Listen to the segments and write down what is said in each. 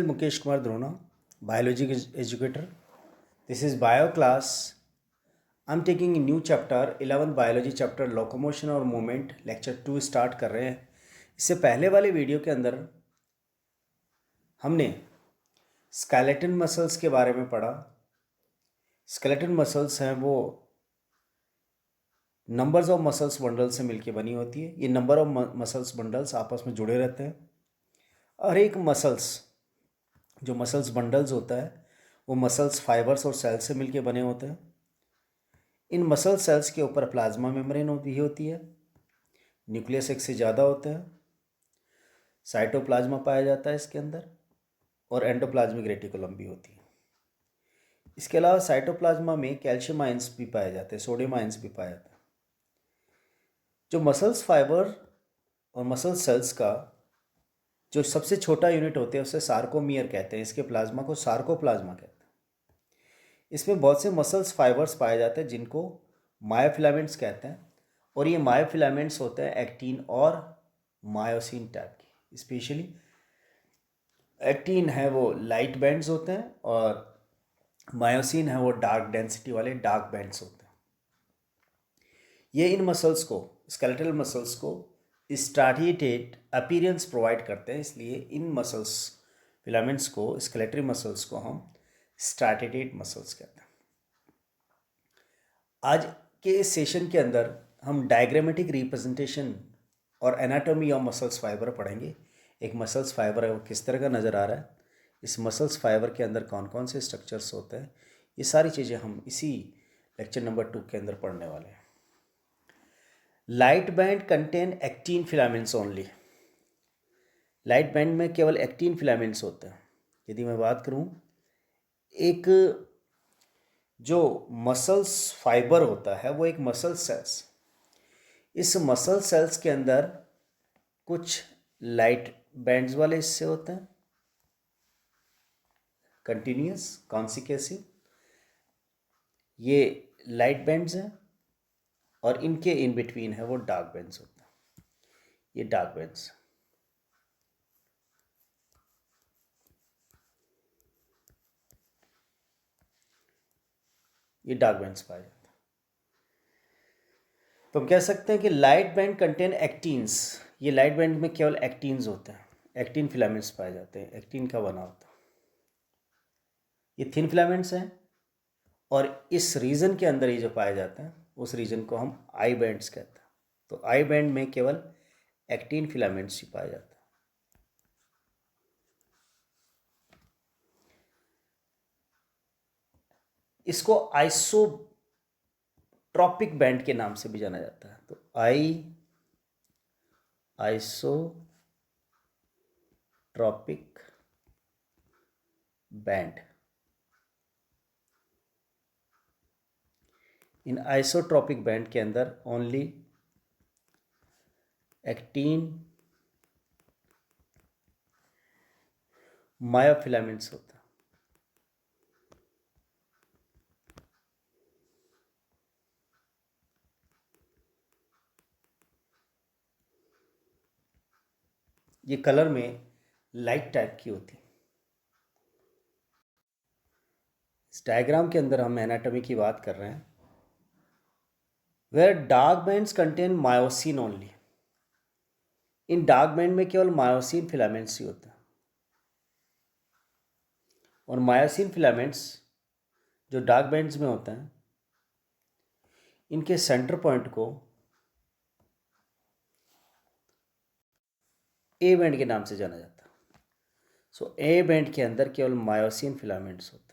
Mukesh Kumar Drona, biology educator. This is bio class. I'm taking a new chapter, 11th biology chapter locomotion और movement, lecture 2 start कर रहे हैं. इससे पहले वाले वीडियो के अंदर हमने स्केलेटन मसल्स के बारे में पढ़ा. स्केलेटन मसल्स हैं वो नंबर्स ऑफ मसल्स बंडल से मिलके बनी होती है. ये नंबर ऑफ मसल्स बंडल्स आपस में जुड़े रहते हैं और एक मसल्स जो मसल्स बंडल्स होता है वो मसल्स फाइबर्स और सेल्स से मिलके बने होते हैं. इन मसल सेल्स के ऊपर प्लाज्मा मेम्ब्रेन भी होती है. न्यूक्लियस एक से ज़्यादा होता है. साइटोप्लाज्मा पाया जाता है इसके अंदर और एंडोप्लाज्मिक रेटिकुलम भी होती है. इसके अलावा साइटोप्लाज्मा में कैल्शियम आयंस भी पाए जाते हैं, सोडियम आयंस भी पाया जाता है. जो मसल्स फाइबर और मसल सेल्स का जो सबसे छोटा यूनिट होते हैं उसे सार्कोमियर कहते हैं. इसके प्लाज्मा को सार्कोप्लाज्मा कहते हैं. इसमें बहुत से मसल्स फाइबर्स पाए जाते हैं जिनको मायोफिलामेंट्स कहते हैं और ये मायोफिलामेंट्स होते हैं एक्टिन और मायोसिन टाइप के. स्पेशली एक्टिन है वो लाइट बैंड्स होते हैं और मायोसिन है वो डार्क डेंसिटी वाले डार्क बैंड्स होते हैं. ये इन मसल्स को, स्केलेटल मसल्स को स्ट्राटिएटेड अपीयरेंस प्रोवाइड करते हैं. इसलिए इन मसल्स फिलामेंट्स को, स्केलेटरी मसल्स को हम स्ट्राटिएटेड मसल्स कहते हैं. आज के इस सेशन के अंदर हम डायग्रामेटिक रिप्रेजेंटेशन और एनाटॉमी ऑफ मसल्स फाइबर पढ़ेंगे. एक मसल्स फाइबर है वो किस तरह का नज़र आ रहा है, इस मसल्स फाइबर के अंदर कौन कौन से स्ट्रक्चर्स होते हैं, ये सारी चीज़ें हम इसी लेक्चर नंबर 2 के अंदर पढ़ने वाले हैं. Light band contain actin filaments only. Light band में केवल एक्टिन फिलामेंट्स होते हैं. यदि मैं बात करूं, एक जो मसल्स फाइबर होता है वो एक मसल सेल्स, इस मसल सेल्स के अंदर कुछ लाइट बैंड्स वाले हिस्से होते हैं, कंटिन्यूस कॉन्सिक्यूसिव, ये लाइट बैंड्स हैं और इनके इन बिटवीन है वो डार्क बैंड्स होते हैं. ये डार्क बैंड्स, ये डार्क बैंड्स पाए जाते हैं. तो हम कह सकते हैं कि लाइट बैंड कंटेन एक्टिन्स. ये लाइट बैंड में केवल एक्टिन्स होते हैं, एक्टिन फिलामेंट्स पाए जाते हैं. एक्टिन का बना होता है, ये थिन फिलामेंट्स हैं और इस रीजन के अंदर ये जो पाए जाते हैं उस रीजन को हम आई बैंड्स कहते हैं. तो आई बैंड में केवल एक्टिन फिलामेंट्स ही पाए जाते हैं. इसको आइसोट्रॉपिक बैंड के नाम से भी जाना जाता है. तो आइसोट्रॉपिक बैंड. इन आइसोट्रॉपिक बैंड के अंदर ओनली एक्टिन मायोफिलामेंट्स होता है. ये कलर में लाइट टाइप की होती है. इस डायग्राम के अंदर हम एनाटॉमी की बात कर रहे हैं. Where dark bands contain myosin only. इन डार्क बैंड में केवल मायोसिन फिलामेंट्स ही होते हैं और मायोसिन फिलामेंट्स जो डार्क बैंड्स में होते हैं इनके सेंटर पॉइंट को ए बैंड के नाम से जाना जाता है. सो ए बैंड के अंदर केवल मायोसिन फिलामेंट्स होते हैं.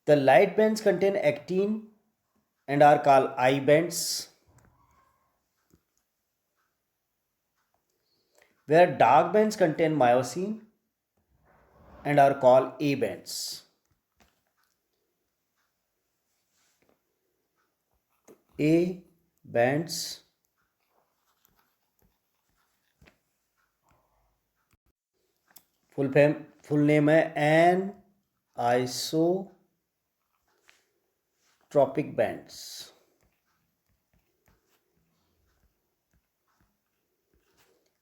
The light bands contain actin and are called I bands, where dark bands contain myosin and are called A bands. A bands full name है an isotropic bands.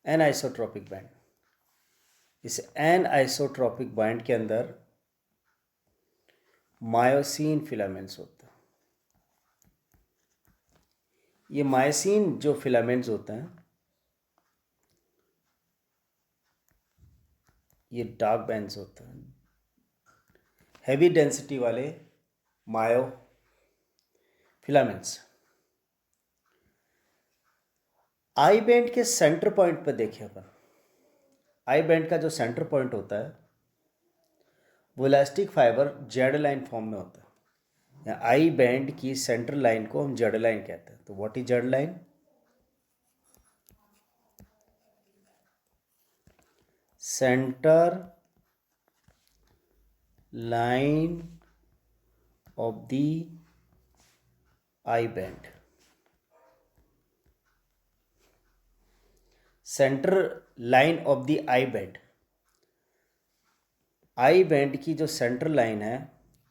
एनआइसोट्रॉपिक बैंड। इस एनआइसोट्रॉपिक band के अंदर myosin filaments होते हैं। ये myosin जो filaments होते हैं ये डार्क बैंड्स होते हैं, हैवी डेंसिटी वाले मायो फिलामेंट्स। आई बैंड के सेंटर पॉइंट पर देखिए अपन, आई बैंड का जो सेंटर पॉइंट होता है वो elastic fibre Z line form में होता है। या आई बैंड की सेंटर लाइन को हम जेड लाइन कहते हैं। तो what is Z line? Centre line of the I band. Centre line of the I band, I band की जो सेंटर लाइन है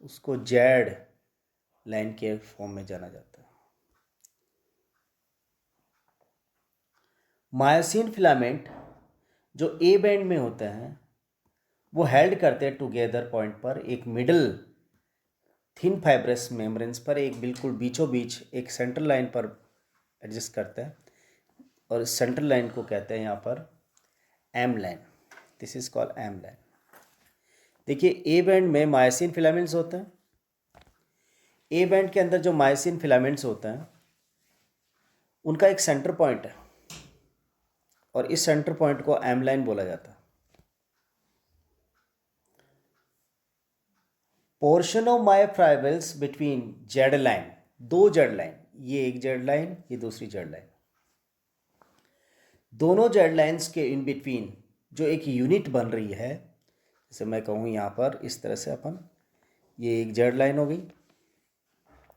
उसको जेड लाइन के फॉर्म में जाना जाता है। मायोसिन फिलामेंट जो ए बैंड में होते हैं वो हेल्ड करते हैं टुगेदर पॉइंट पर, एक मिडल थिन फाइब्रस मेम्ब्रेन्स पर, एक बिल्कुल बीचों बीच एक सेंटर लाइन पर एडजस्ट करते हैं। और इस सेंटर लाइन को कहते हैं यहाँ पर M line. This is called M line. देखिए ए बैंड में मायोसिन फिलामेंट्स होते हैं। ए बैंड के अंदर जो मायोसिन फिलामेंट्स होते हैं उनका एक सेंटर पॉइंट है और इस सेंटर पॉइंट को एम लाइन बोला जाता है। Portion of myofibrils between Z line, दो जेड लाइन, ये एक जेड लाइन, ये दूसरी जेड लाइन, दोनों जेड लाइन्स के इन बिटवीन जो एक यूनिट बन रही है, जैसे मैं कहूँ यहाँ पर इस तरह से अपन, ये एक जेड लाइन हो गई,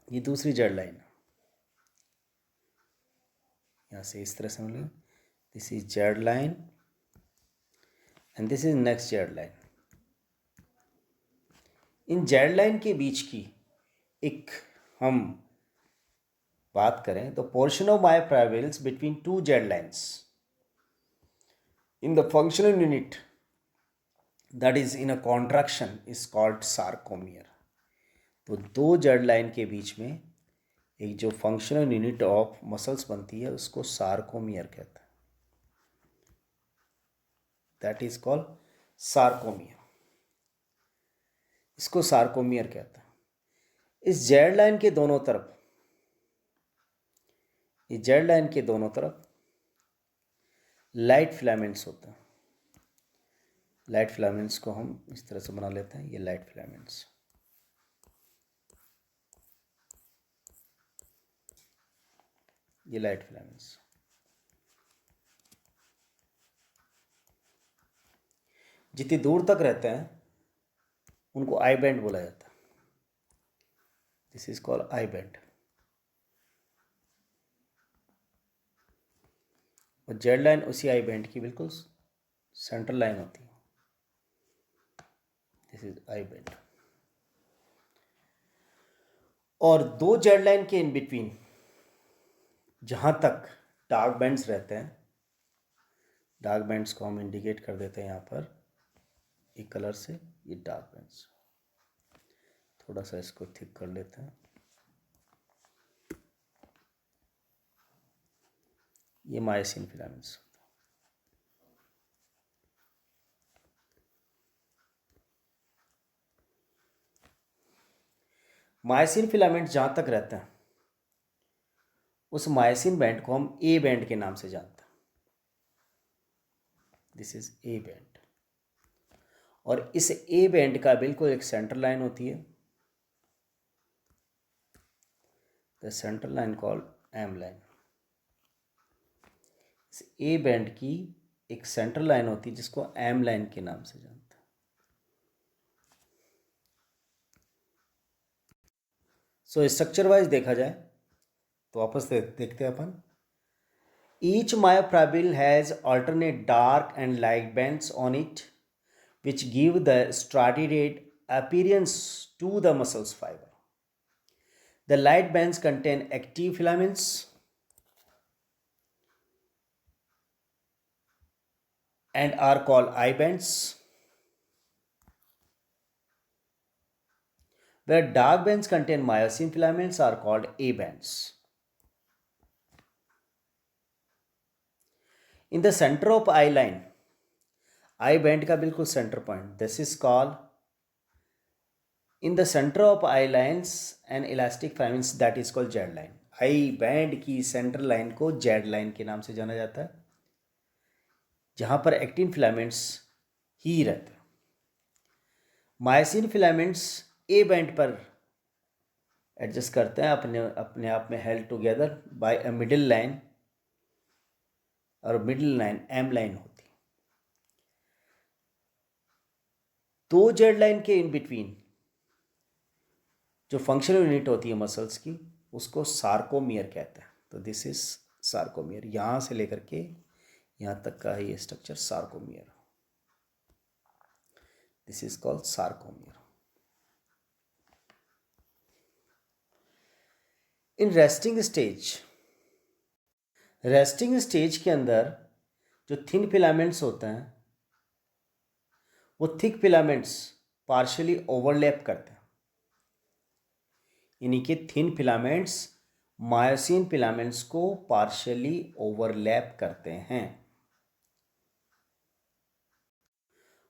ये दूसरी जेड लाइन, यहाँ से इस तरह से मिलेगा, this is Z line and this is next Z line. In Z line के बीच की एक हम बात करें तो portion of myofibrils between two Z lines in the functional unit that is in a contraction is called sarcomere। तो दो Z line के बीच में एक जो फंक्शनल यूनिट ऑफ मसल्स बनती है उसको सार्कोमियर कहते हैं। दैट इज कॉल्ड सार्कोमियर, इसको सार्कोमियर कहते हैं। इस जेड लाइन के दोनों तरफ, इस जेड लाइन के दोनों तरफ लाइट फिलामेंट्स होते हैं। लाइट फिलामेंट्स को हम इस तरह से बना लेते हैं, ये लाइट फिलामेंट्स, ये लाइट फिलामेंट्स। जितनी दूर तक रहते हैं उनको आई बैंड बोला जाता है। This is called I band. और जेड लाइन उसी आई बैंड की बिल्कुल सेंट्रल लाइन होती है। This is I band. और दो जेड लाइन के इन बिटवीन जहाँ तक डार्क बैंड्स रहते हैं, डार्क बैंड्स को हम इंडिकेट कर देते हैं यहाँ पर एक कलर से, ये डार्क बैंड्स। थोड़ा सा इसको थिक कर लेते हैं, ये मायोसिन फिलामेंट्स। मायोसिन फिलामेंट जहाँ तक रहते हैं उस मायोसिन बैंड को हम ए बैंड के नाम से जानते हैं। This is A band. और इस ए बैंड का बिल्कुल एक सेंटर लाइन होती है, the centre line called M line. इस ए बैंड की एक सेंटर लाइन होती है जिसको एम लाइन के नाम से जानते हैं। सो स्ट्रक्चर वाइज देखा जाए तो वापस देखते हैं अपन। Each myofibril has alternate dark and light bands on it which give the striated appearance to the muscles fiber. The light bands contain active filaments and are called I bands, where dark bands contain myosin filaments are called A bands. In the center of I line, I band का बिल्कुल center point, this is called, in the center of I lines and elastic filaments that is called Z line. I band की center line को Z line के नाम से जाना जाता है, जहाँ पर एक्टिन फिलामेंट्स ही रहते हैं. मायोसिन फिलामेंट्स ए बैंड पर एडजस्ट करते हैं, अपने आप में held together by a middle line, और मिडिल लाइन एम लाइन होती है. दो जेड लाइन के इन बिटवीन जो फंक्शनल यूनिट होती है मसल्स की, उसको सार्कोमियर कहते हैं. तो दिस इज सार्कोमियर. यहाँ से लेकर के यहाँ तक का है ये structure sarcomere. This is called sarcomere. In resting stage के अंदर जो थिन फिलामेंट्स होते हैं वो थिक फिलामेंट्स पार्शियली ओवरलैप करते हैं. यानी कि थिन फिलामेंट्स मायोसिन फिलामेंट्स को पार्शियली ओवरलैप करते हैं.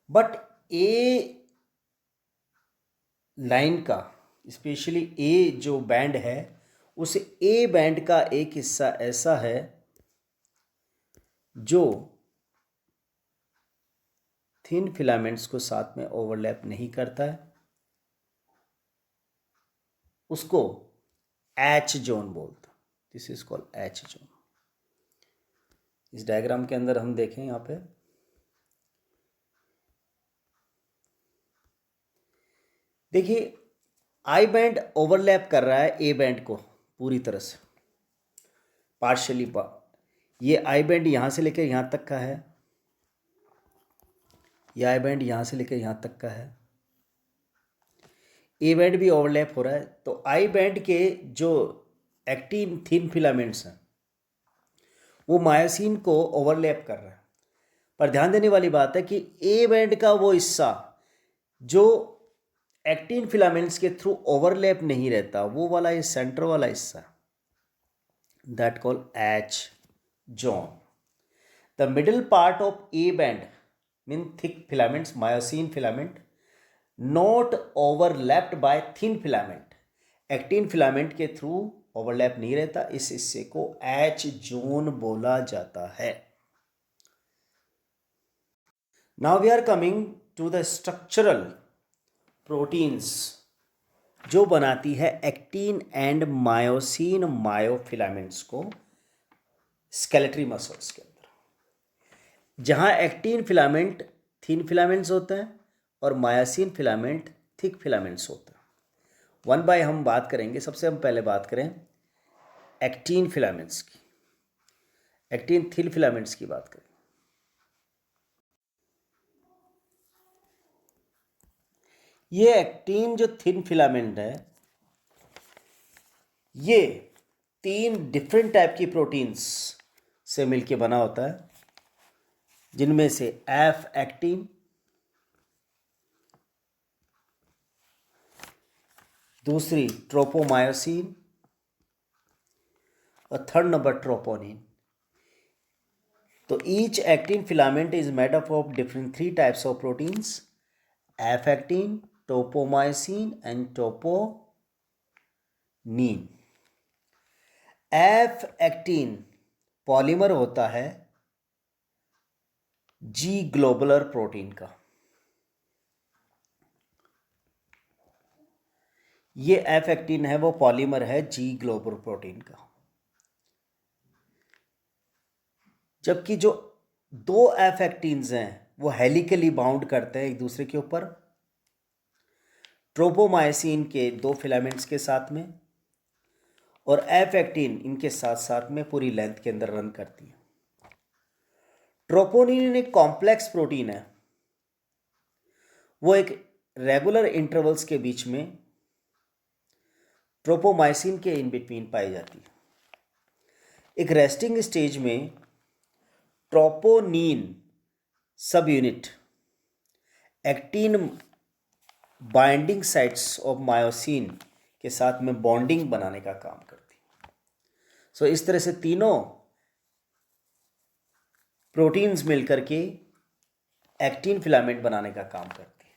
बट ए लाइन का, स्पेशली ए जो बैंड है, उस ए बैंड का एक हिस्सा ऐसा है जो थिन फिलामेंट्स को साथ में ओवरलैप नहीं करता है. उसको एच जोन बोलते हैं. This is called H zone. इस डायग्राम के अंदर हम देखें, यहाँ पे देखिए, आई बैंड ओवरलैप कर रहा है ए बैंड को पूरी तरह से, पार्शियली. ये आई बैंड यहाँ से लेकर यहाँ तक का है, ये आई बैंड यहाँ से लेकर यहाँ तक का है. ए बैंड भी ओवरलैप हो रहा है. तो आई बैंड के जो एक्टिन थिन फिलामेंट्स हैं वो मायोसिन को ओवरलैप कर रहा है. पर ध्यान देने वाली बात है कि ए बैंड का वो हिस्सा जो एक्टिन फिलामेंट्स के थ्रू ओवरलैप नहीं रहता, वो वाला ये सेंटर वाला हिस्सा, that call H zone. The middle part of A band mean thick filaments, myosin filament, not overlapped by thin filament. Actin filament के थ्रू ओवरलैप नहीं रहता, इस हिस्से को एच जोन बोला जाता है. Now we are coming to the structural proteins जो बनाती है एक्टिन एंड मायोसिन मायोफिलामेंट्स को स्केलेटरी मसल्स के अंदर, जहां एक्टिन फिलामेंट थिन फिलामेंट्स होते हैं और मायोसिन फिलामेंट थिक फिलामेंट्स होते हैं. वन बाय हम बात करेंगे. सबसे हम पहले बात करें एक्टिन फिलामेंट्स की. एक्टिन थिन फिलामेंट्स की बात करें. ये एक्टिन जो थिन फिलामेंट है, ये 3 डिफरेंट टाइप की प्रोटीन्स से मिलके बना होता है, जिनमें से एफ एक्टिन, दूसरी ट्रोपोमायोसिन और थर्ड नंबर ट्रोपोनिन. तो each actin filament is made up of different 3 types of proteins, F actin, tropomyosin and troponin. F actin polymer होता है जी ग्लोबुलर प्रोटीन का. ये एफ एक्टिन है, वो पॉलीमर है जी ग्लोबुलर प्रोटीन का. जबकि जो 2 एफ एक्टिन्स हैं वो हेलिकली बाउंड करते हैं एक दूसरे के ऊपर, ट्रोपोमायोसिन के 2 फिलामेंट्स के साथ में, और एफ एक्टिन इनके साथ साथ में पूरी लेंथ के अंदर रन करती है. ट्रोपोनिन एक कॉम्प्लेक्स प्रोटीन है, वो एक रेगुलर इंटरवल्स के बीच में ट्रोपोमायोसिन के इन बिटवीन पाई जाती है. एक रेस्टिंग स्टेज में ट्रोपोनिन सब unit actin binding sites of myosin के साथ में बॉन्डिंग बनाने का काम करती है। सो इस तरह से तीनों प्रोटीन्स मिलकर के एक्टिन फिलामेंट बनाने का काम करती है।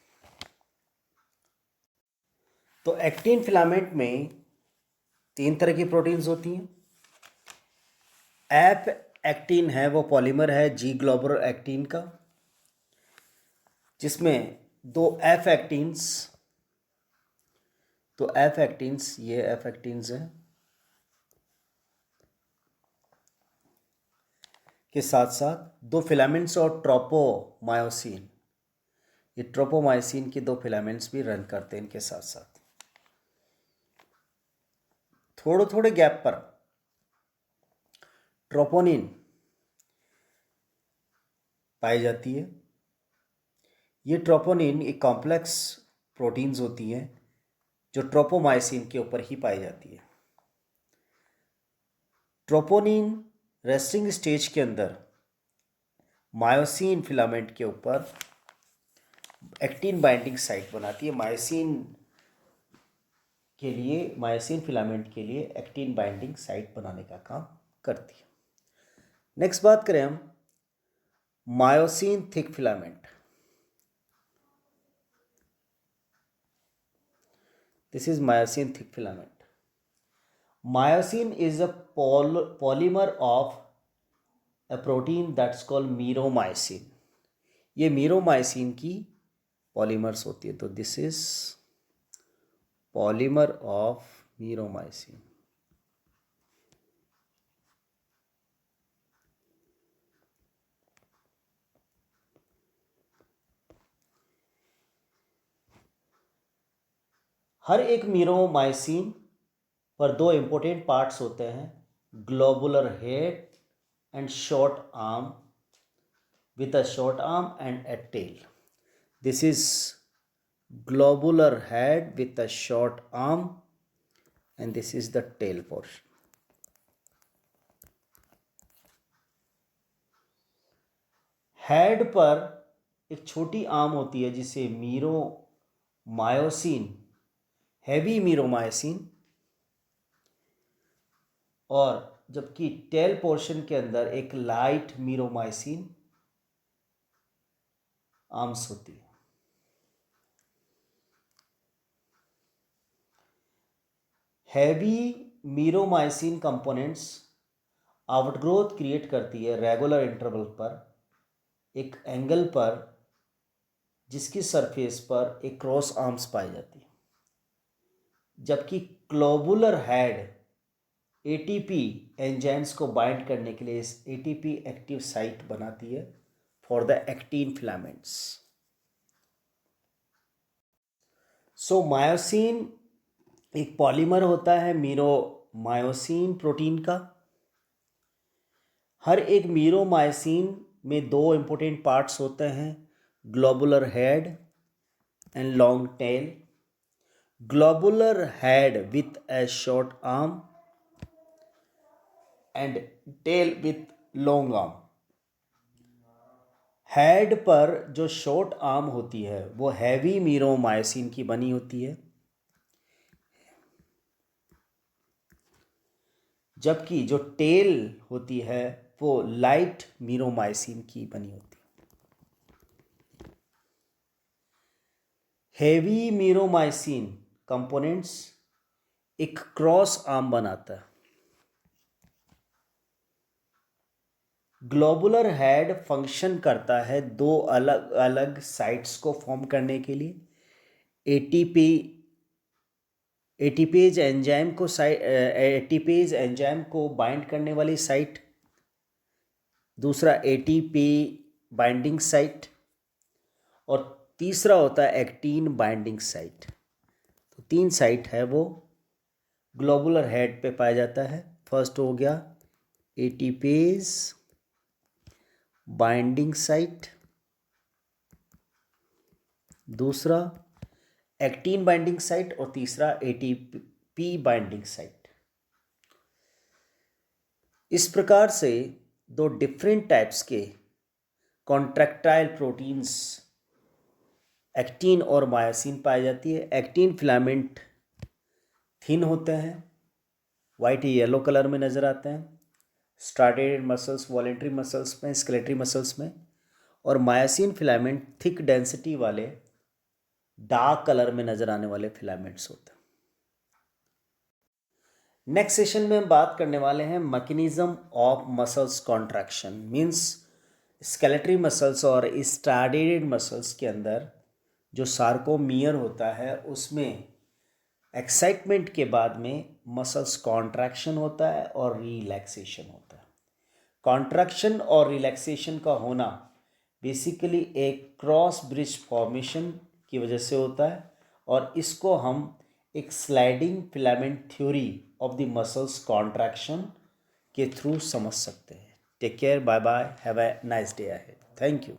तो एक्टिन फिलामेंट में तीन तरह की प्रोटीन्स होती हैं। एफ एक्टिन है, वो पॉलीमर है जी ग्लोबुलर एक्टिन का, जिसमें दो एफ एक्टिन्स, तो एफ एक्टिन्स, ये एफ एक्टिन्स है, के साथ साथ दो फिलामेंट्स और ट्रोपोमायोसिन, ये ट्रोपोमायोसिन के दो फिलामेंट्स भी रन करते हैं इनके साथ साथ। थोड़े थोड़े गैप पर ट्रोपोनिन पाई जाती है। ये ट्रोपोनिन एक कॉम्प्लेक्स प्रोटीन्स होती हैं जो ट्रोपोमायोसिन के ऊपर ही पाई जाती है। ट्रोपोनिन रेस्टिंग स्टेज के अंदर मायोसिन फिलामेंट के ऊपर एक्टिन बाइंडिंग साइट बनाती है। मायोसिन फिलामेंट के लिए एक्टिन बाइंडिंग साइट बनाने का काम करती है। नेक्स्ट बात करें हम myosin thick filament. This is myosin thick filament. Myosin is a polymer of a protein that's called meromyosin. ये मीरोमाइसिन की पॉलीमर्स होती है। तो this is polymer of meromyosin. हर एक मीरोमाइसिन पर दो इंपॉर्टेंट पार्ट्स होते हैं, globular head and short arm, with a short arm and a tail. This is globular head with a short arm and this is the tail portion. Head पर एक छोटी arm होती है जिसे मीरोमायोसिन, हैवी मीरोमायोसिन, और जबकि tell portion के अंदर एक लाइट मीरोमायोसिन आर्म्स होती है। Heavy meromyosin components outgrowth create करती है रेगुलर इंटरवल पर एक एंगल पर, जिसकी सरफेस पर एक क्रॉस आर्म्स पाई जाती है। जबकि ग्लोबुलर हेड एटीपी एंजाइम्स को बाइंड करने के लिए इस एटीपी एक्टिव साइट बनाती है for the actin filaments. So myosin एक पॉलीमर होता है मीरोमायोसिन प्रोटीन का। हर एक मीरोमायोसिन में दो इंपॉर्टेंट पार्ट्स होते हैं, globular head and long tail. Globular head with a short arm and tail with long arm. Head पर जो शॉर्ट आर्म होती है वो हैवी मीरोमायोसिन की बनी होती है, जबकि जो टेल होती है वो लाइट मीरोमायोसिन की बनी होती है। हैवी मीरोमायोसिन कंपोनेंट्स एक क्रॉस आर्म बनाता है। ग्लोबुलर हेड फंक्शन करता है दो अलग अलग साइट्स को फॉर्म करने के लिए, एटीपेज एंजाइम को बाइंड करने वाली साइट, दूसरा एटीपी बाइंडिंग साइट, और तीसरा होता है एक्टिन बाइंडिंग साइट। तो तीन साइट है वो ग्लोबुलर हेड पे पाया जाता है। फर्स्ट हो गया एटीपेज बाइंडिंग साइट, दूसरा एक्टिन बाइंडिंग साइट, और तीसरा एटीपी बाइंडिंग साइट। इस प्रकार से दो डिफरेंट टाइप्स के कॉन्ट्रैक्टाइल प्रोटीन्स एक्टिन और मायोसिन पाई जाती है। एक्टिन फिलामेंट थिन होते हैं, वाइट येलो कलर में नज़र आते हैं स्टार्टेड मसल्स, वॉलेंट्री मसल्स में, स्केलेटरी मसल्स में, और मायोसिन फिलामेंट थिक डेंसिटी वाले डार्क कलर में नज़र आने वाले फिलामेंट्स होते हैं। नेक्स्ट सेशन में हम बात करने वाले हैं mechanism of muscles contraction, means skeletal muscles और स्टार्टेड मसल्स के अंदर जो सार्कोमियर होता है उसमें एक्साइटमेंट के बाद में मसल्स कॉन्ट्रैक्शन होता है और रिलैक्सेशन होता है। कॉन्ट्रैक्शन और रिलैक्सेशन का होना बेसिकली एक क्रॉस ब्रिज फॉर्मेशन की वजह से होता है और इसको हम एक sliding filament theory of the muscles contraction के थ्रू समझ सकते हैं। Take care, bye bye, have a nice day ahead, thank you.